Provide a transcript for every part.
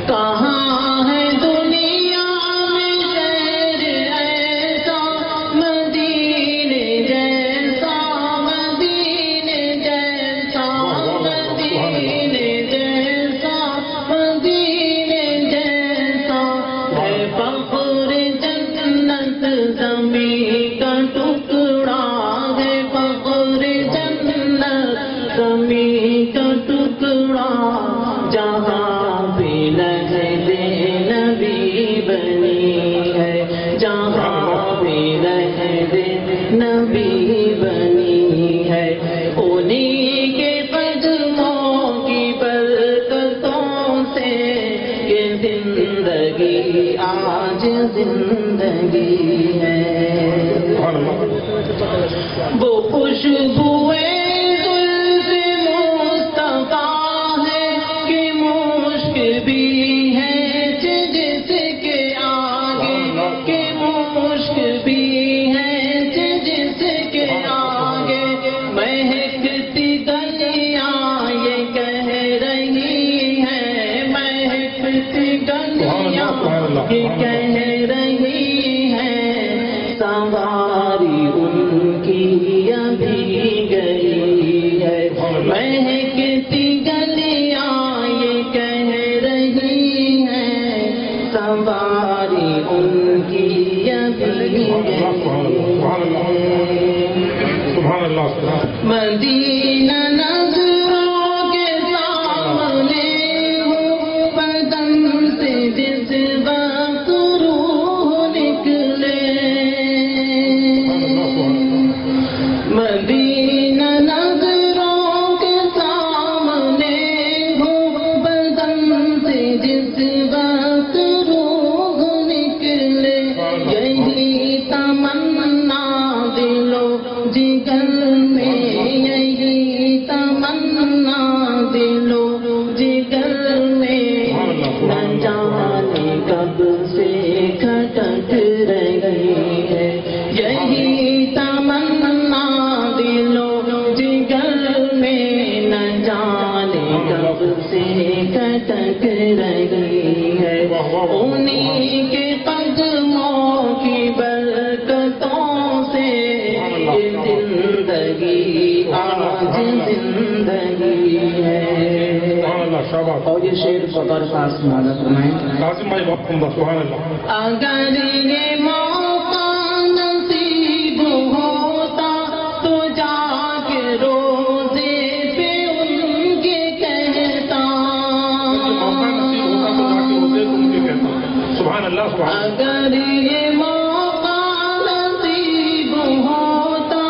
کہاں ہے دنیا میں شہر ایسا مدینے جیسا، مدینے جیسا، مدینے جیسا، مدینے جیسا، ہے فخر جنت زمین کا ٹکڑا، ہے فخر جنت زمین کا ٹکڑا، جہاں بھی لہد نبی بنی ہے، جہاں بھی لہد نبی بنی ہے، انہی کے قدموں کی برکتوں سے یہ زندگی آج زندگی ہے۔ وہ خوشبوئے زلف مصطفیٰ ہے کہ مشک بھی ہے جس کے آگے، کہ مشک بھی ہے جس کے آگے، مہکتی گلیاں یہ کہہ رہی ہیں، مہکتی گلیاں یہ کہہ رہی ہیں، سواری ان کی ابھی گئی ہے، مہکتی گلیاں یہ کہہ رہی ہیں، سواری ان کی ابھی گئی ہے۔ مدینہ نظروں کے سامنے ہو، بدن سے جس وقت روح نکلے، مدینہ نظروں کے سامنے ہو، بدن سے جس وقت روح نکلے، یہی تمنا دل و جگر میں، یہی تمنا دل و جگر میں، نہ جانے کب سے کھٹک رہی ہے، یہی تمنا دل و جگر میں، نہ جانے کب سے کھٹک رہی ہے، انہی کے قدموں کی برکتوں سے یہ زندگی آج زندگی ہے۔ اور یہ شعر بطور خاص مانا فرمائیں۔ اگر یہ موقع نصیب ہوتا تو جا کے روزے پہ ان کے کہتا، اگر یہ موقع نصیب ہوتا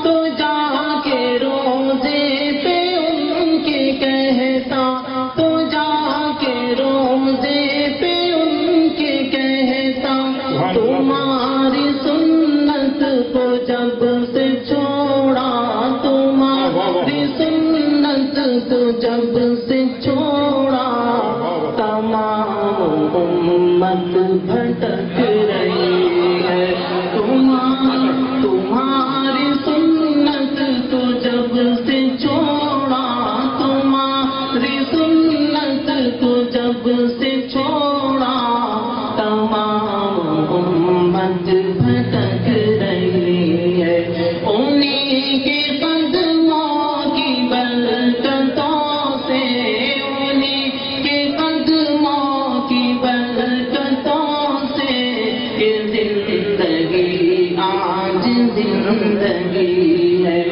تو جا کے روزے پہ ان کے کہتا، تو جا کے روزے پہ ان کے کہتا، تمہاری سنت کو جب سے چھوڑا، تمہاری سنت کو جب سے چھوڑا، تمام امت بھٹک رہی ہے، تمہاری سنت کو جب سے چھوڑا، تمہاری سنت کو جب سے چھوڑا، تمام امت بھٹک رہی ہے، انہی کے قدموں کی برکتوں سے، انہی کے قدموں کی برکتوں سے یہ زندگی آج زندگی ہے۔